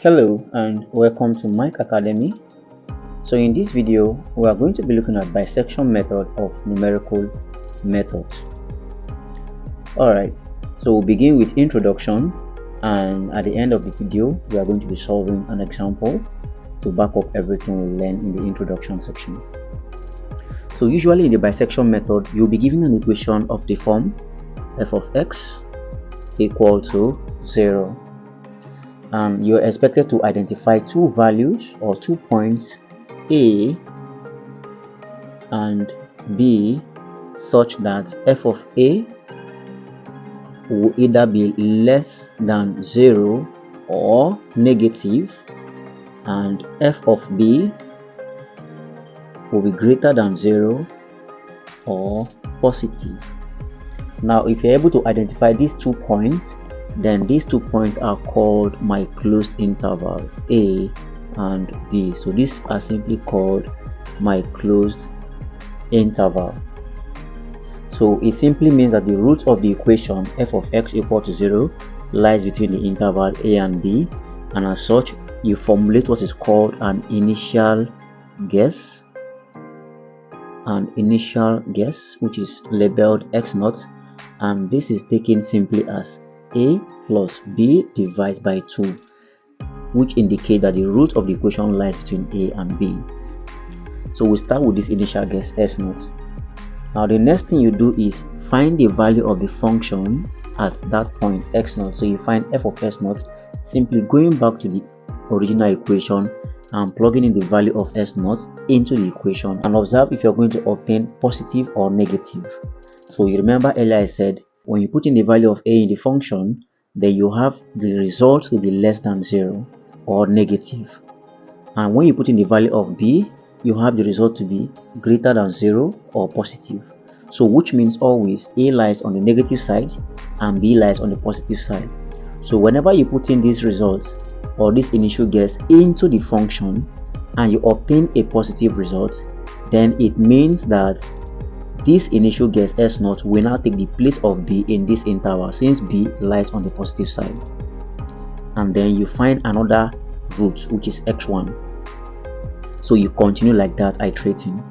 Hello and welcome to Mike Academy. So in this video we are going to be looking at bisection method of numerical methods. Alright, so we'll begin with introduction, and at the end of the video we are going to be solving an example to back up everything we learned in the introduction section. So usually in the bisection method you'll be given an equation of the form f of x equal to 0. And you're expected to identify two values or 2 points A and B such that f of A will either be less than 0 or negative, and f of B will be greater than 0 or positive. Now if you're able to identify these 2 points, then these 2 points are called my closed interval A and B. So these are simply called my closed interval. So it simply means that the root of the equation f of x equal to 0 lies between the interval A and B, and as such you formulate what is called an initial guess, which is labeled x0, and this is taken simply as A plus B divided by 2, which indicate that the root of the equation lies between A and B. So we start with this initial guess S0. Now the next thing you do is find the value of the function at that point x0. So you find f of s0 simply going back to the original equation and plugging in the value of s0 into the equation, and observe if you're going to obtain positive or negative. So you remember earlier I said when you put in the value of a in the function, then you have the result to be less than 0 or negative, and when you put in the value of b, you have the result to be greater than 0 or positive. So which means always a lies on the negative side and b lies on the positive side. So whenever you put in these results or this initial guess into the function and you obtain a positive result, then it means that this initial guess S0 will now take the place of B in this interval, since B lies on the positive side. And then you find another root, which is x1. So you continue like that, iterating.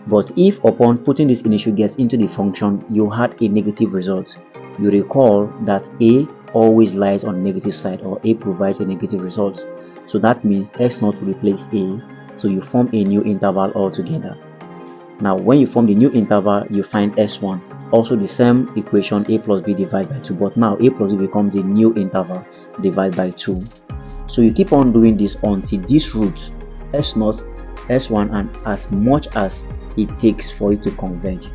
But if upon putting this initial guess into the function you had a negative result, you recall that A always lies on the negative side, or A provides a negative result. So that means x0 will replace A, so you form a new interval altogether. Now when you form the new interval, you find s1, also the same equation, a plus b divided by 2, but now a plus b becomes a new interval divided by 2. So you keep on doing this until this root s0, s1, and as much as it takes for it to converge.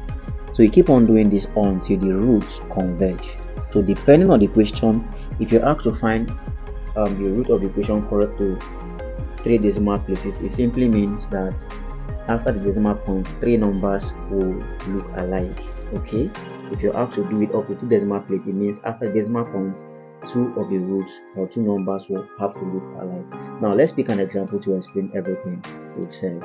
So you keep on doing this until the roots converge. So depending on the question, if you're asked to find the root of the equation correct to 3 decimal places, it simply means that after the decimal point 3 numbers will look alike. Okay, if you're asked to do it up to 2 decimal places, it means after decimal points 2 of the roots or 2 numbers will have to look alike. Now let's pick an example to explain everything we've said.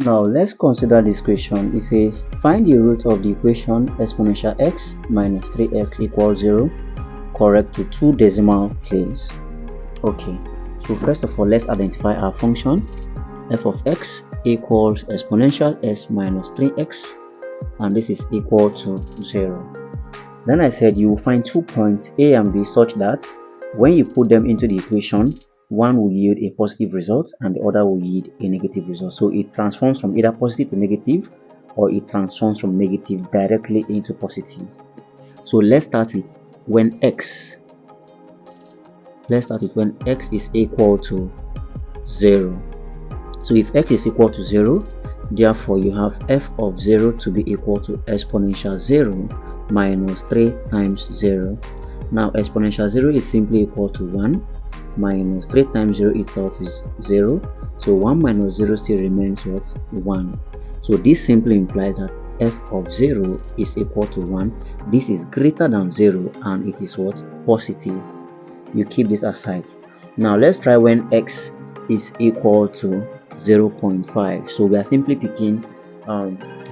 Now let's consider this question. It says find the root of the equation exponential x minus 3x equals 0 correct to 2 decimal places. Okay, so first of all let's identify our function. F of x equals exponential s minus 3x, and this is equal to 0. Then I said you will find 2 points A and B such that when you put them into the equation, one will yield a positive result and the other will yield a negative result. So it transforms from either positive to negative, or it transforms from negative directly into positive. So let's start with when x is equal to 0. So if x is equal to 0, therefore you have f of 0 to be equal to exponential 0 minus 3 times 0. Now exponential 0 is simply equal to 1 minus 3 times 0 itself is 0. So 1 minus 0 still remains what? 1. So this simply implies that f of 0 is equal to 1. This is greater than 0 and it is what? Positive. You keep this aside. Now let's try when x is equal to 0.5. so we are simply picking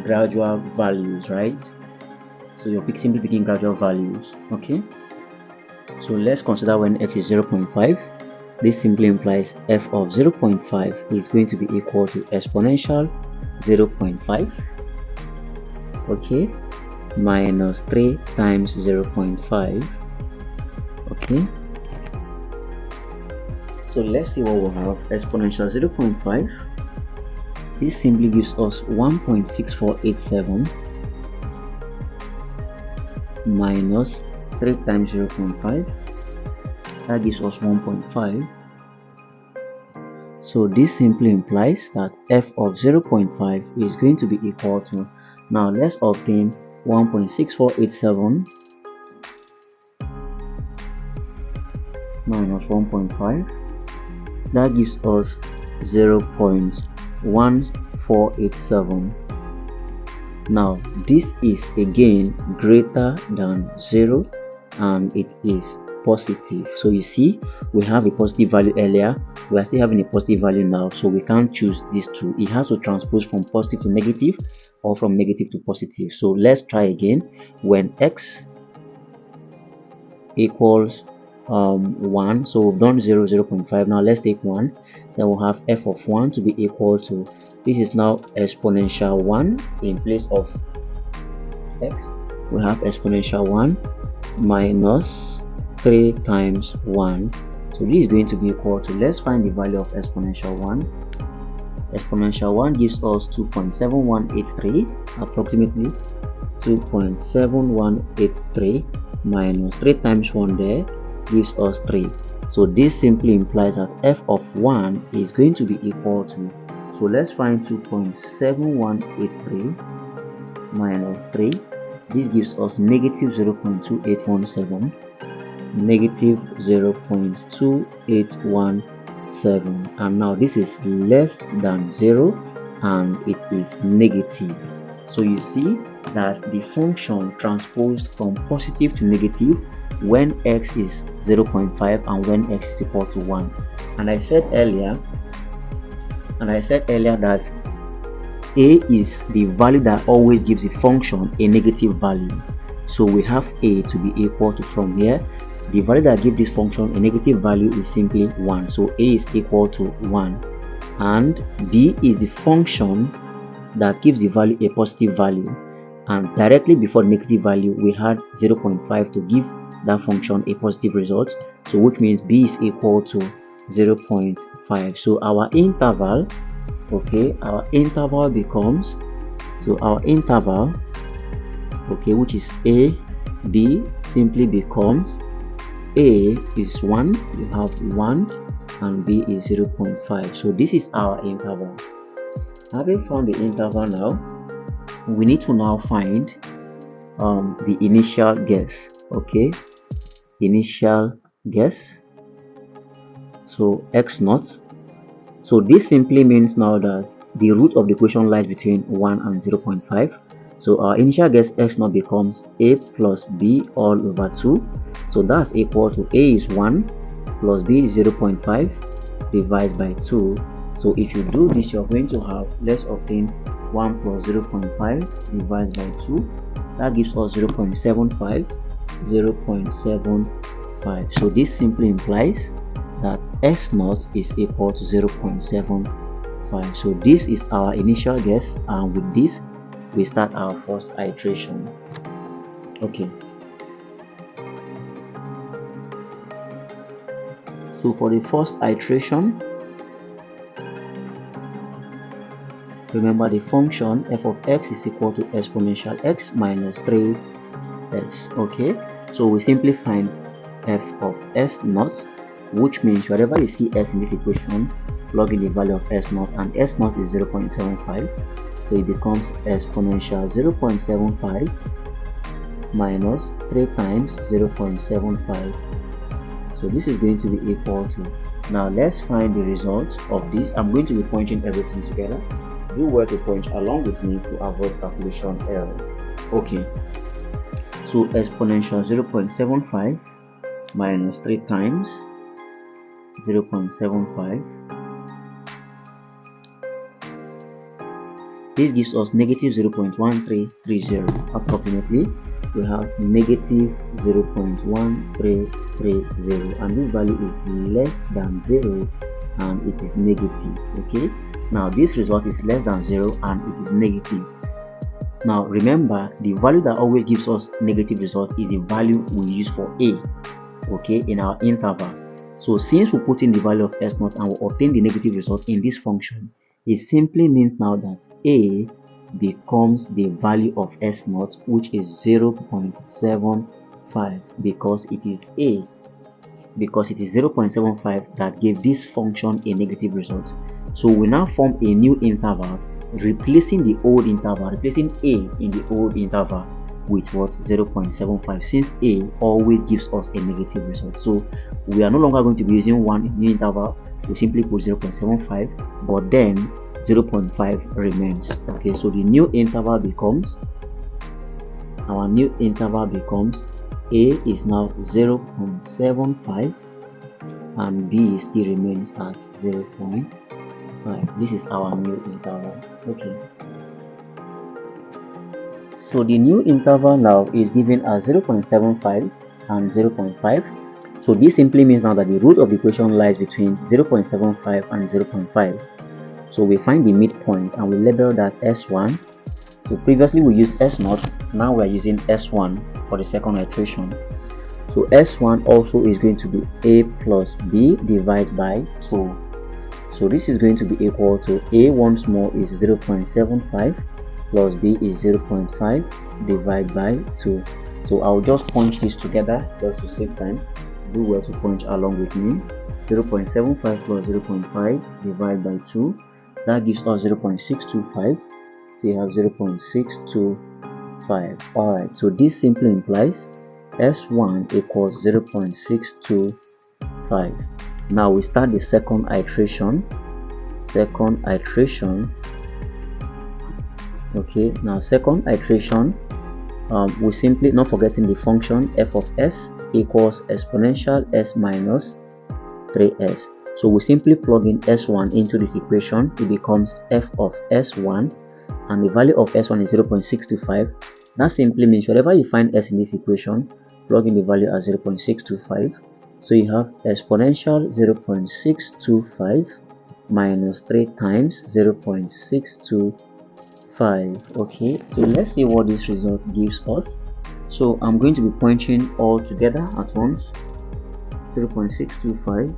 gradual values, right? So you're simply picking gradual values. Okay, So let's consider when x is 0.5. This simply implies f of 0.5 is going to be equal to exponential 0.5, okay, minus 3 times 0.5, okay. So let's see what we have. Exponential 0.5, this simply gives us 1.6487 minus 3 times 0.5, that gives us 1.5. So this simply implies that f of 0.5 is going to be equal to, now let's obtain 1.6487 minus 1.5, that gives us 0.1487. Now this is again greater than 0 and it is positive. So you see, we have a positive value earlier, we are still having a positive value now, so we can't choose these two. It has to transpose from positive to negative or from negative to positive. So let's try again. When x equals 1, so we've done 0, 0.5. now let's take 1, then we'll have f of 1 to be equal to, this is now exponential 1 in place of x, we have exponential 1 minus 3 times 1. So this is going to be equal to, let's find the value of exponential 1. Exponential 1 gives us 2.7183, approximately 2.7183 minus 3 times 1 there gives us 3. So this simply implies that f of 1 is going to be equal to, so let's find 2.7183 minus 3, this gives us negative 0.2817, negative 0.2817, and now this is less than 0 and it is negative. So you see that the function transposed from positive to negative when x is 0.5 and when x is equal to 1. And I said earlier that a is the value that always gives the function a negative value. So we have a to be equal to, from here, the value that gives this function a negative value is simply 1. So a is equal to 1, and b is the function that gives the value a positive value, and directly before the negative value we had 0.5 to give that function a positive result, so which means b is equal to 0.5. so our interval, okay, our interval becomes, so our interval, okay, which is a b, simply becomes a is 1, you have 1, and b is 0.5. so this is our interval. Having found the interval now, we need to now find the initial guess, okay, initial guess, so x naught. So this simply means now that the root of the equation lies between 1 and 0.5. So our initial guess x naught becomes a plus b all over 2. So that's equal to a is 1 plus b is 0.5 divided by 2. So if you do this, you're going to have, let's obtain 1 plus 0.5 divided by 2. That gives us 0.75. So this simply implies that s naught is equal to 0.75. so this is our initial guess, and with this we start our first iteration. Okay, so for the first iteration, remember the function f of x is equal to exponential x minus 3s. okay, so we simply find f of s naught, which means wherever you see s in this equation, plug in the value of s naught, and s naught is 0.75, so it becomes exponential 0.75 minus 3 times 0.75. so this is going to be equal to, now let's find the result of this. I'm going to be pointing everything together. Do well to point along with me to avoid calculation error. Okay, so exponential 0.75 minus 3 times 0.75, this gives us negative 0.1330 approximately. we have negative 0.1330, and this value is less than 0 and it is negative. Okay, now this result is less than 0 and it is negative. Now remember, the value that always gives us negative result is the value we use for a, okay, in our interval. So since we put in the value of s0 and we obtain the negative result in this function, it simply means now that a becomes the value of s0, which is 0.75, because it is a, because it is 0.75 that gave this function a negative result. So we now form a new interval, replacing the old interval, replacing a in the old interval with what? 0.75, since a always gives us a negative result. So we are no longer going to be using one new interval, we simply put 0.75, but then 0.5 remains. Okay, so the new interval becomes, our new interval becomes a is now 0.75 and b still remains as 0.5. This is our new interval. Okay, so the new interval now is given as 0.75 and 0.5. so this simply means now that the root of the equation lies between 0.75 and 0.5. so we find the midpoint and we label that s1. So previously we used s0, now we are using s1 for the second iteration. So s1 also is going to be a plus b divided by 2. So this is going to be equal to a once more is 0.75 plus b is 0.5 divided by 2. So I'll just punch this together just to save time. Do well to punch along with me. 0.75 plus 0.5 divided by 2, that gives us 0.625. So you have 0.625. Alright, so this simply implies s1 equals 0.625. Now we start the second iteration. Okay, now second iteration, we simply, not forgetting the function f of s equals exponential s minus 3s. So we simply plug in s1 into this equation. It becomes f of s1, and the value of s1 is 0.625. That simply means wherever you find s in this equation, plug in the value as 0.625. So you have exponential 0.625 minus 3 times 0.625. Okay, so let's see what this result gives us. So I'm going to be punching all together at once. 0.625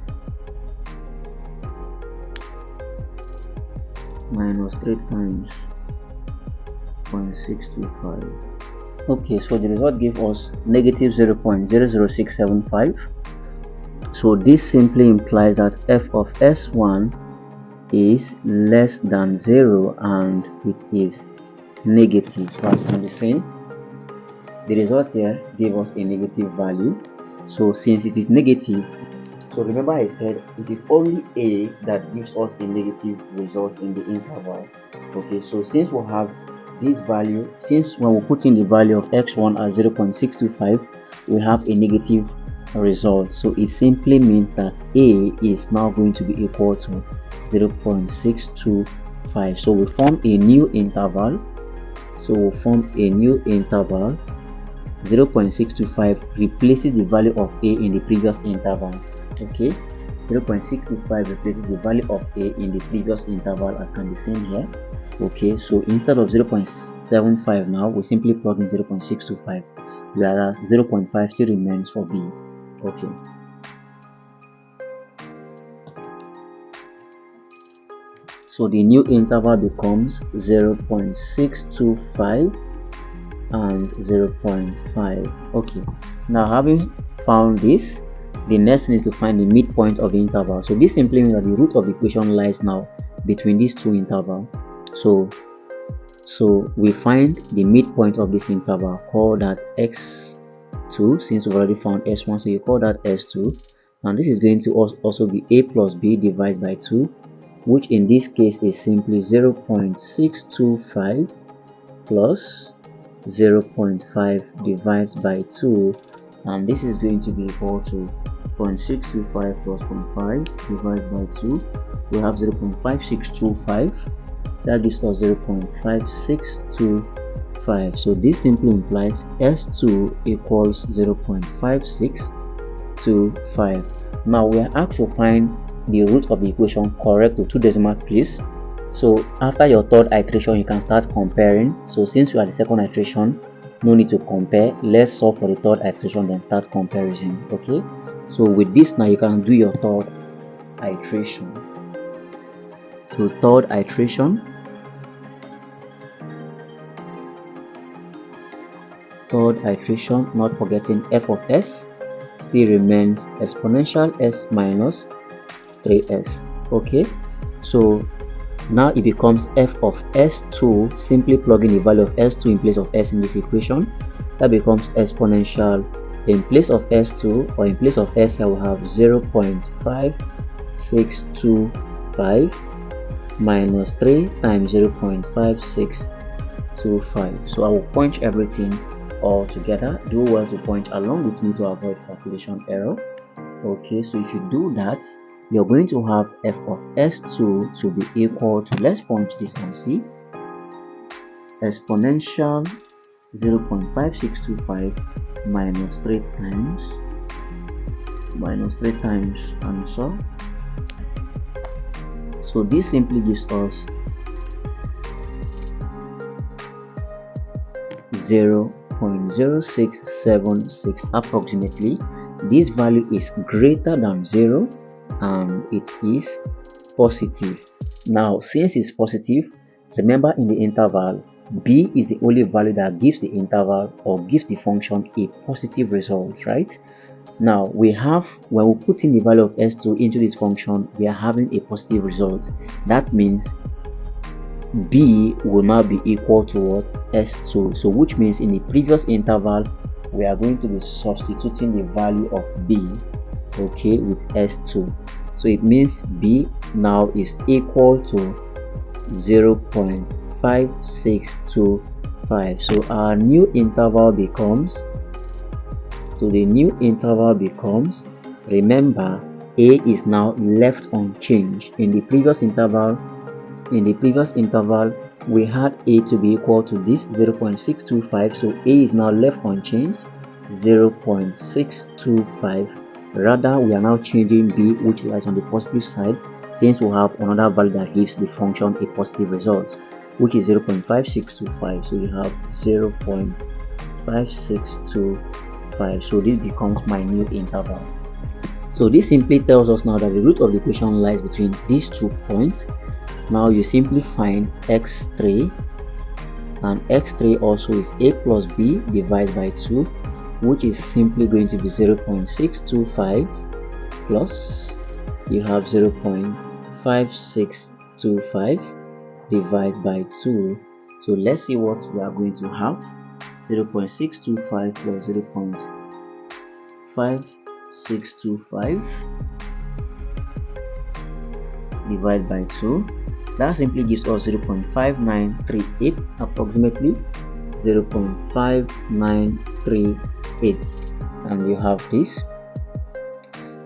minus 3 times 0.625. Okay, so the result gave us negative 0.00675. So this simply implies that f of s1 is less than 0 and it is negative. So as can be seen, the result here gave us a negative value. So since it is negative, so remember I said it is only a that gives us a negative result in the interval. Okay, so since we have this value, since when we put in the value of x1 as 0.625, we have a negative result. So it simply means that a is now going to be equal to 0.625. So we form a new interval. 0.625 replaces the value of a in the previous interval. Okay, 0.625 replaces the value of a in the previous interval, as can be seen here. Okay, so instead of 0.75 now, we simply plug in 0.625, whereas 0.5 still remains for b. Okay, so the new interval becomes 0.625 and 0.5. Okay, now having found this, the next thing is to find the midpoint of the interval. So this simply means that the root of the equation lies now between these two intervals. So we find the midpoint of this interval, call that x2, since we've already found s1, so you call that s2, and this is going to also be a plus b divided by 2, which in this case is simply 0.625 plus 0.5 divided by 2, and this is going to be equal to 0.625 plus 0.5 divided by 2. We have 0.5625. That gives us 0.5625. 5. So this simply implies S2 equals 0.5625. Now we are asked to find the root of the equation correct to 2 decimal place. So after your third iteration, you can start comparing. So since we are the second iteration, no need to compare. Let's solve for the third iteration, then start comparison. Okay, so with this now you can do your third iteration. So third iteration, not forgetting f of s still remains exponential s minus 3s. Okay, so now it becomes f of s2. Simply plug in the value of s2 in place of s in this equation. That becomes exponential. In place of s2 or in place of s, I will have 0.5625 minus 3 times 0.5625. So I will punch everything all together. Do well to punch along with me to avoid calculation error. Okay, so if you do that, you're going to have f of s2 to be equal to, let's punch this and see, exponential 0.5625 minus 3 times answer. So this simply gives us 0.0676 approximately. This value is greater than 0 and it is positive. Now since it's positive, remember in the interval, b is the only value that gives the interval or gives the function a positive result, right? Now we have, when we put in the value of s2 into this function, we are having a positive result. That means b will now be equal to what? S2. So which means in the previous interval we are going to be substituting the value of b, okay, with s2. So it means b now is equal to 0.5625. So our new interval becomes, remember, a is now left unchanged. In the previous interval we had a to be equal to this 0.625, so a is now left unchanged, 0.625. rather we are now changing b, which lies on the positive side, since we have another value that gives the function a positive result, which is 0.5625. so you have 0.5625. so this becomes my new interval. So this simply tells us now that the root of the equation lies between these 2 points. Now you simply find x3, and x3 also is a plus b divided by 2, which is simply going to be 0.625 plus, you have 0.5625 divided by 2. So let's see what we are going to have. 0.625 plus 0.5625 divided by 2. That simply gives us 0.5938 approximately, 0.5938, and you have this.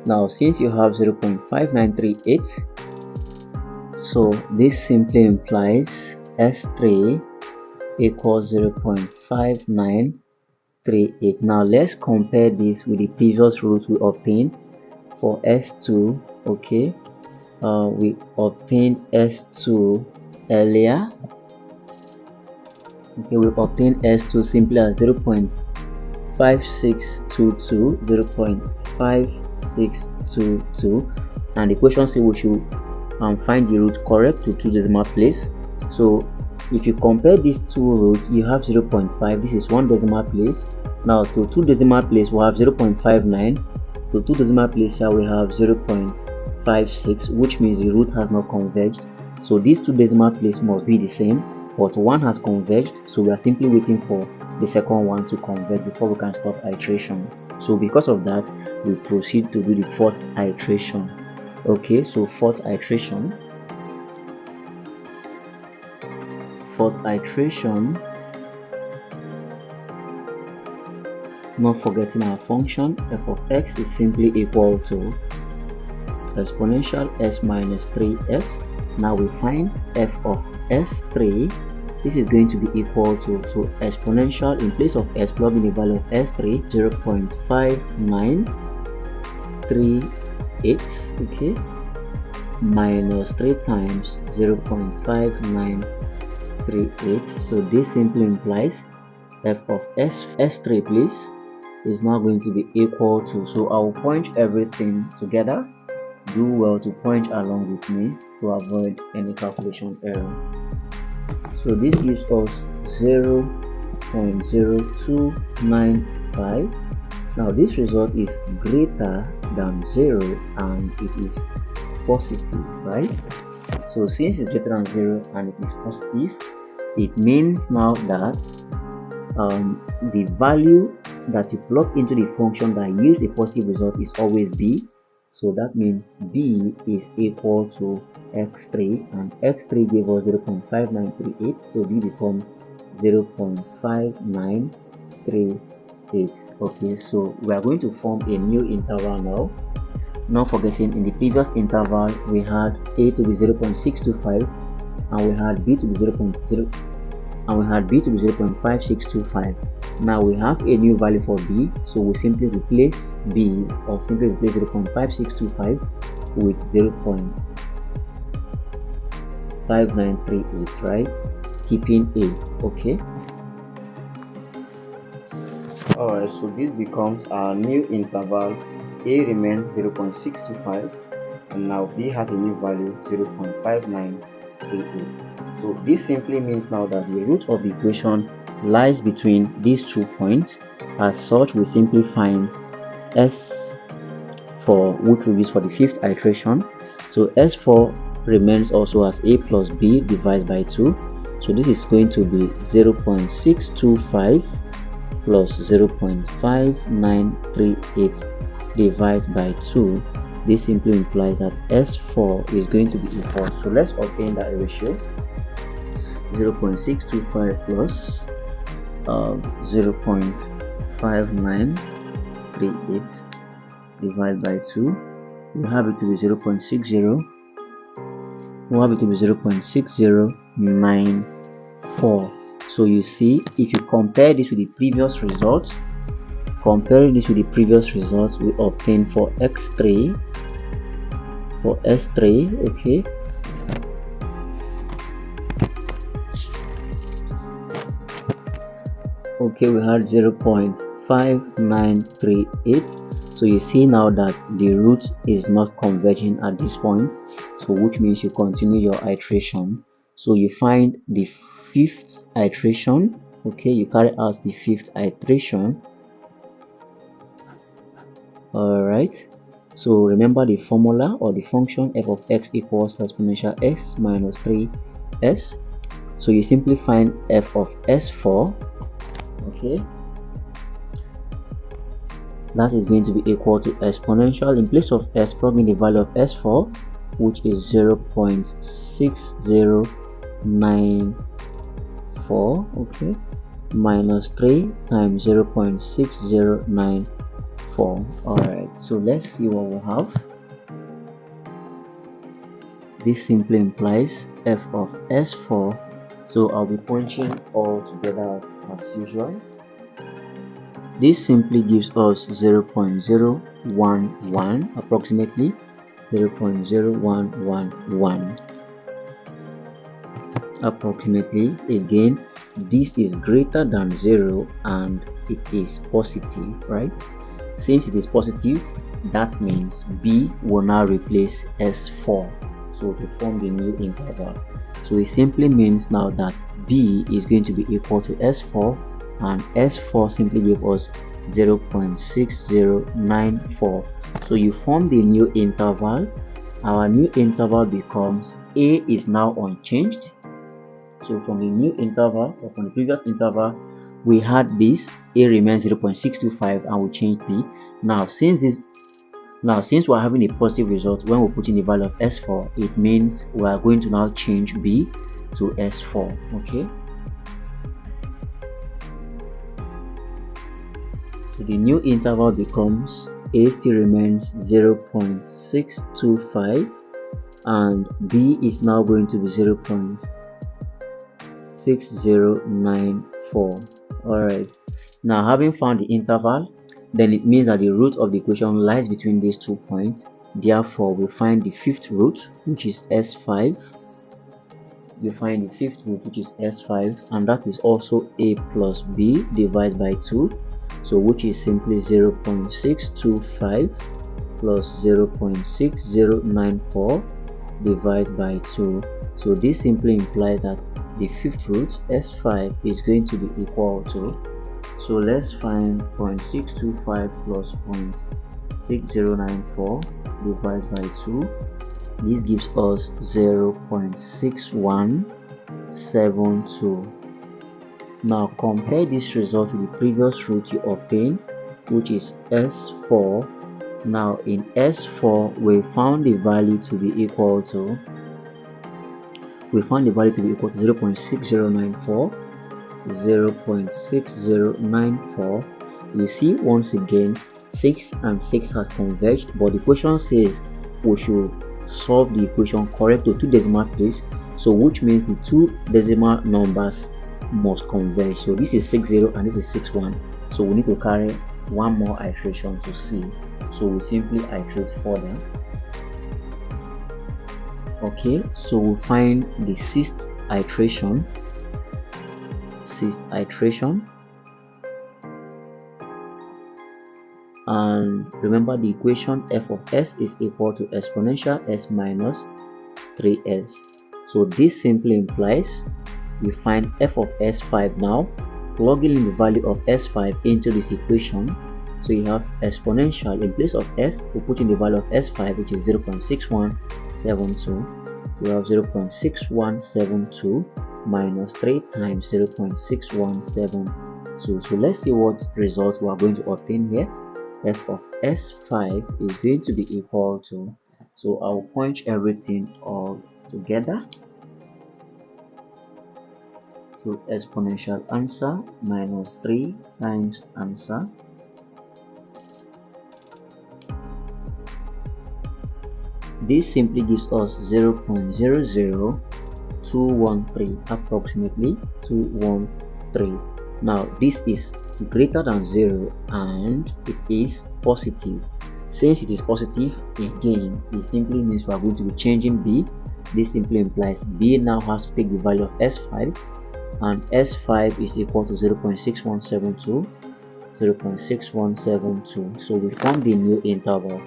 Now since you have 0.5938, so this simply implies s3 equals 0.5938. now let's compare this with the previous root we obtained for s2. okay, we obtained s2 earlier. Okay, we obtained s2 simply as 0.5622, 0.5622, and the question says we should find the root correct to 2 decimal place. So if you compare these two roots, you have 0.5, this is 1 decimal place. Now to 2 decimal place we have 0.59, to 2 decimal place here we have 0.56, which means the root has not converged. So these 2 decimal place must be the same, but one has converged, so we are simply waiting for the second one to converge before we can stop iteration. So because of that, we proceed to do the 4th iteration. Okay, so 4th iteration, not forgetting our function f of x is simply equal to exponential s minus 3s. Now we find f of s3 this is going to be equal to, so exponential, in place of s, plug in the value of s3, 0.5938, okay, minus 3 times 0.5938. so this simply implies f of s3 please is now going to be equal to, so I'll point everything together. Do well to point along with me to avoid any calculation error. So this gives us 0.0295. now this result is greater than 0 and it is positive, right? So since it's greater than 0 and it is positive, it means now that the value that you plug into the function that yields a positive result is always b. So that means b is equal to x3, and x3 gave us 0.5938, so b becomes 0.5938. okay, so we are going to form a new interval now. Not forgetting, in the previous interval we had a to be 0.625 and we had b to be 0.5625. now we have a new value for b, so we simply replace b, or simply replace 0.5625 with 0.5938, right, keeping a. okay, alright, so this becomes our new interval. A remains 0.625 and now b has a new value 0.5938. so this simply means now that the root of the equation lies between these 2 points. As such, we simply find S4, which we use for the 5th iteration. So S4 remains also as a plus b divided by 2. So this is going to be 0.625 plus 0.5938 divided by 2. This simply implies that S4 is going to be equal. So let's obtain that ratio. 0.625 plus 0.5938 divided by 2. We have it to be 0.60. We have it to be 0.6094. So you see, if you compare this with the previous results, we obtained for x3, for s3, okay, we had 0.5938. so you see now that the root is not converging at this point, so which means you continue your iteration. So you find the 5th iteration, okay, you carry out the 5th iteration. Alright, so remember the formula or the function f of x equals exponential x minus 3s. so you simply find f of s4, okay, that is going to be equal to exponential, in place of s, plug in the value of s4, which is 0.6094, okay, minus 3 times 0.6094. alright, so let's see what we have. This simply implies f of s4, so I'll be punching all together as usual. This simply gives us 0.011, approximately 0.0111, approximately. Again, this is greater than 0 and it is positive, right? Since it is positive, that means b will now replace s4, so to form the new interval. So it simply means now that b is going to be equal to s4, and s4 simply gave us 0.6094. so you form the new interval. Our new interval becomes a is now unchanged. So from the new interval, or from the previous interval, we had this, a remains 0.625 and we change b. Now since we are having a positive result when we put in the value of s4, it means we are going to now change b to s4, okay. So the new interval becomes a still remains 0.625 and b is now going to be 0.6094. 0.6094. Alright, now having found the interval, then it means that the root of the equation lies between these 2 points. Therefore, we find the fifth root, which is S5. You find the fifth root, which is S5, and that is also a plus b divided by 2, so which is simply 0.625 plus 0.6094 divided by 2. So this simply implies that the fifth root, S5, is going to be equal to, so let's find 0.625 plus 0.6094 divided by 2. This gives us 0.6172. Now compare this result with the previous root you obtained, which is S4. Now in S4 we found the value to be equal to 0.6094. 0.6094. You see, once again 6 and 6 has converged, but the question says we should solve the equation correct to 2 decimal place, so which means the 2 decimal numbers must converge. So this is 60 and this is 61, so we need to carry one more iteration to see. So we simply iterate further. Okay, so we find the sixth iteration. And remember, the equation f of s is equal to exponential s minus 3s. So this simply implies we find f of s5 now, plugging in the value of s5 into this equation. So you have exponential, in place of s we put in the value of s5, which is 0.6172. We have 0.6172 minus 3 times 0.6172. So let's see what result we are going to obtain here. F of s5 is going to be equal to, so I'll punch everything all together. So exponential answer minus 3 times answer. This simply gives us 0.00213, approximately 213. Now this is greater than 0 and it is positive. Since it is positive, again it simply means we are going to be changing b. This simply implies b now has to take the value of s5, and s5 is equal to 0.6172. So we found the new interval.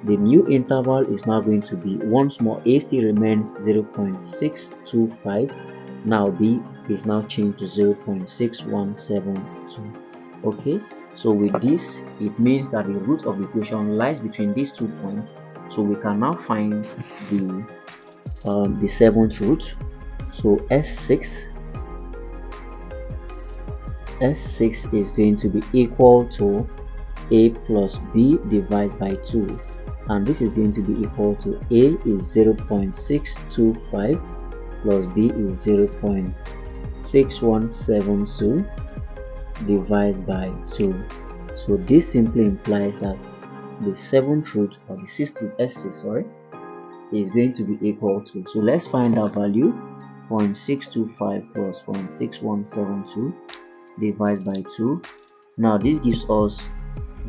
The new interval is now going to be, once more AC remains 0.625. now b is now changed to 0.6172. okay, so with this it means that the root of the equation lies between these 2 points, so we can now find the seventh root. So s6 is going to be equal to a plus b divided by 2, and this is going to be equal to a is 0.625 plus b is 0.6172 divided by 2. So this simply implies that the seventh root, or the sixth root, s6 is going to be equal to, so let's find our value, 0.625 plus 0.6172 divided by 2. Now this gives us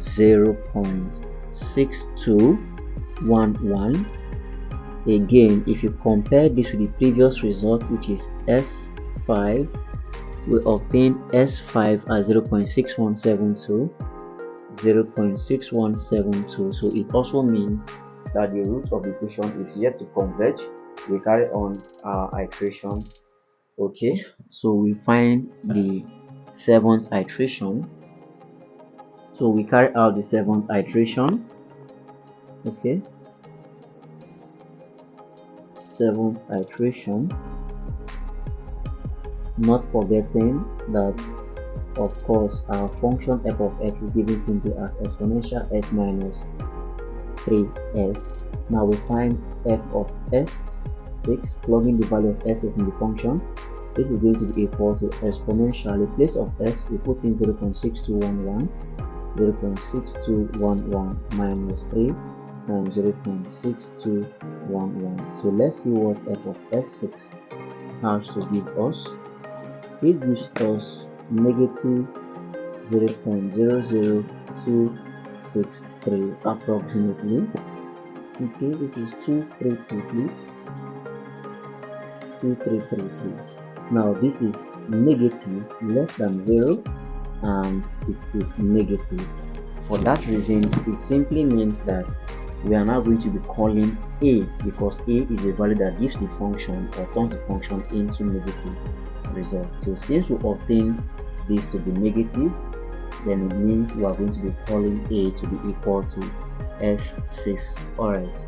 0.6211. Again, if you compare this with the previous result, which is s5, we obtain s5 as 0.6172. So it also means that the root of the equation is yet to converge. We carry on our iteration. Okay, so we find the seventh iteration. So we carry out the seventh iteration. Okay, seventh iteration, not forgetting that of course our function f of x is given simply as exponential s minus 3s. Now we find f of s6, plugging the value of s in the function. This is going to be equal to exponential, in place of s we put in 0.6211 minus 3 times 0.6211. So let's see what f of s6 has to give us. This gives us negative 0.00263 approximately. Okay, this is 233, please. 233, please. Now this is negative less than 0 and it is negative. For that reason, it simply means that we are now going to be calling a, because a is a value that gives the function or turns the function into negative result. So since we obtain this to be negative, then it means we are going to be calling a to be equal to S6. Alright,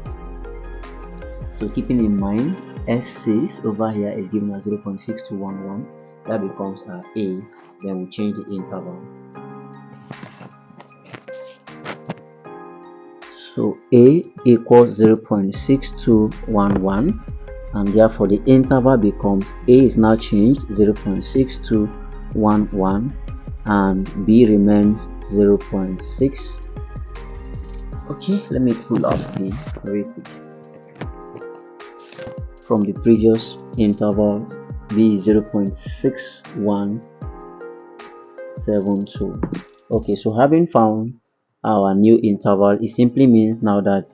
so keeping in mind S6 over here is given as 0.6211, that becomes our a. Then we change the interval. So a equals 0.6211, and therefore the interval becomes a is now changed 0.6211 and b remains 0.6. Okay, let me pull up the repeat from the previous interval. B is 0.6172. okay, so having found our new interval, it simply means now that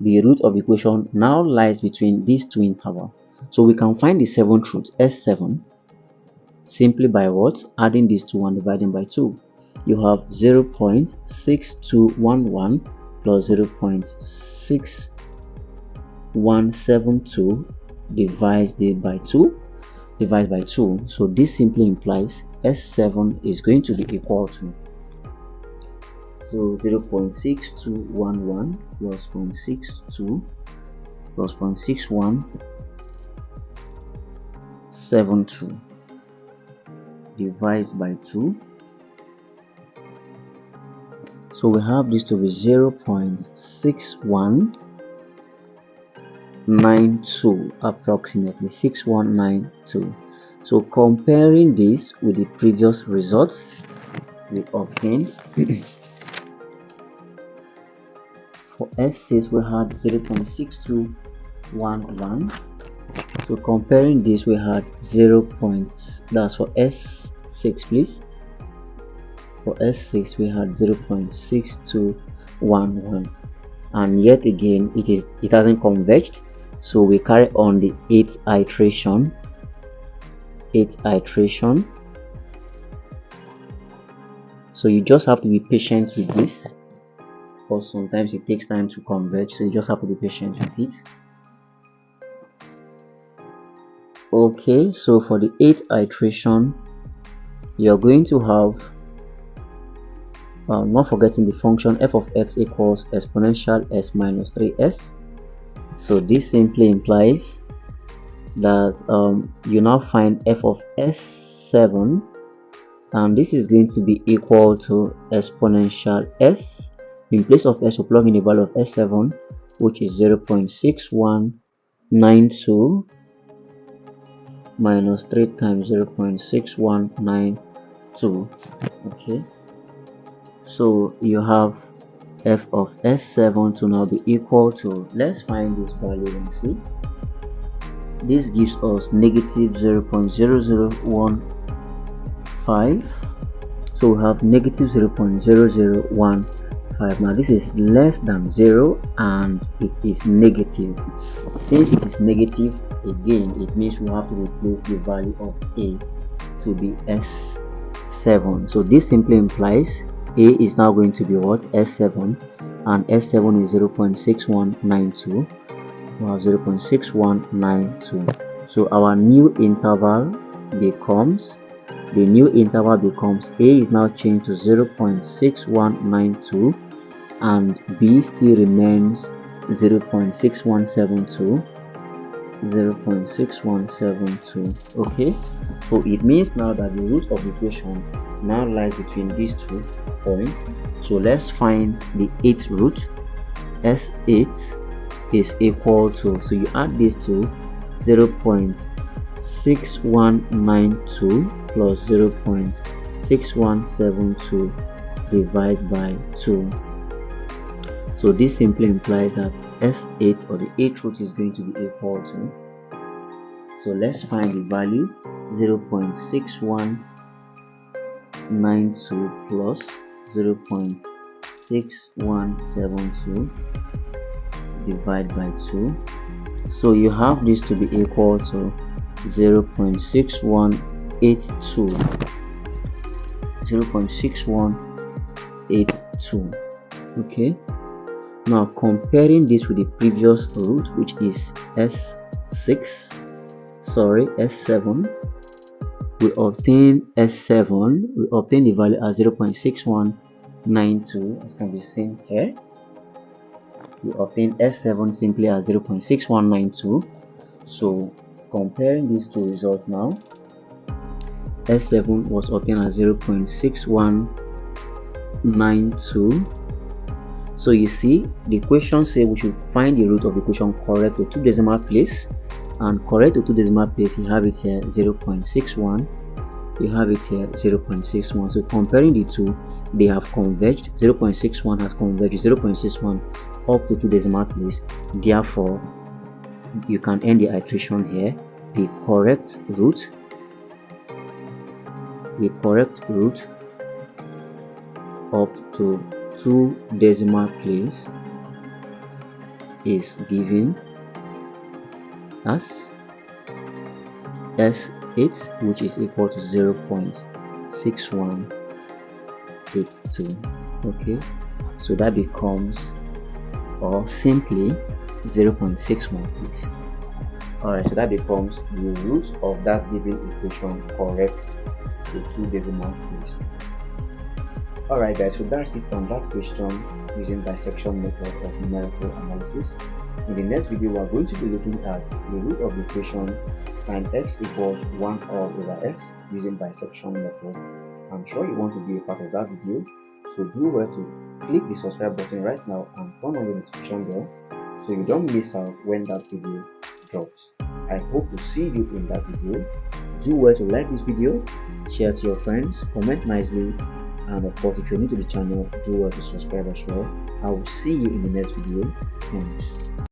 the root of the equation now lies between these two intervals. So we can find the seventh root, S7, simply by what? Adding these two and dividing by 2. You have 0.6211 plus 0.6172 divided by 2. So this simply implies S7 is going to be equal to, so 0.6211 plus 0.62 plus 0.6172 divides by 2. So we have this to be 0.6192, approximately 6192. So comparing this with the previous results we obtained, for S6 we had 0.6211. So comparing this, we had 0. That's for S6, please. For S6 we had 0.6211, and yet again it hasn't converged. So we carry on the 8th iteration. So you just have to be patient with this, because sometimes it takes time to converge, so you just have to be patient with it. Okay, so for the 8th iteration, you're going to have, not forgetting the function f of x equals exponential s minus 3s. So this simply implies that you now find f of s7, and this is going to be equal to exponential s. In place of s, we plug in the value of s7, which is 0.6192 minus 3 times 0.6192. okay, so you have f of s7 to now be equal to, let's find this value and see. This gives us negative 0.0015. so we have negative 0.0015. Now this is less than 0 and it is negative. Since it is negative, again it means we have to replace the value of a to be s7. So this simply implies a is now going to be what? S7, and S7 is 0.6192. We have 0.6192. So our new interval becomes, a is now changed to 0.6192 and b still remains 0.6172. okay, so it means now that the root of the equation now lies between these 2 points. So let's find the 8th root. S8 is equal to, so you add these two, 0.6192 plus 0.6172 divided by 2. So this simply implies that S8, or the 8th root, is going to be equal to So let's find the value. 0.6192 plus 0.6172 divided by 2. So you have this to be equal to 0.6182. 0.6182. Okay, now comparing this with the previous root, which is S7, we obtain S7, we obtain the value as 0.6192, as can be seen here. We obtain S7 simply as 0.6192. So comparing these two results now, S7 was obtained as 0.6192. So you see, the question says we should find the root of the equation correct to 2 decimal place, and correct to 2 decimal place, you have it here 0.61, you have it here 0.61. So comparing the two, they have converged. 0.61 has converged 0.61 up to 2 decimal place. Therefore, you can end the iteration here. The correct root up to 2 decimal place is given as S8, which is equal to 0.6182. okay, so that becomes, or simply 0.61 please. Alright, so that becomes the root of that given equation correct to 2 decimal place. Alright guys, so that's it on that question using bisection method of numerical analysis. In the next video, we are going to be looking at the root of the equation sin x equals 1 over s using bisection method. I'm sure you want to be a part of that video, so do well to click the subscribe button right now and turn on the notification bell so you don't miss out when that video drops. I hope to see you in that video. Do well to like this video, share to your friends, comment nicely, and of course if you're new to the channel, do well to subscribe as well. I will see you in the next video, and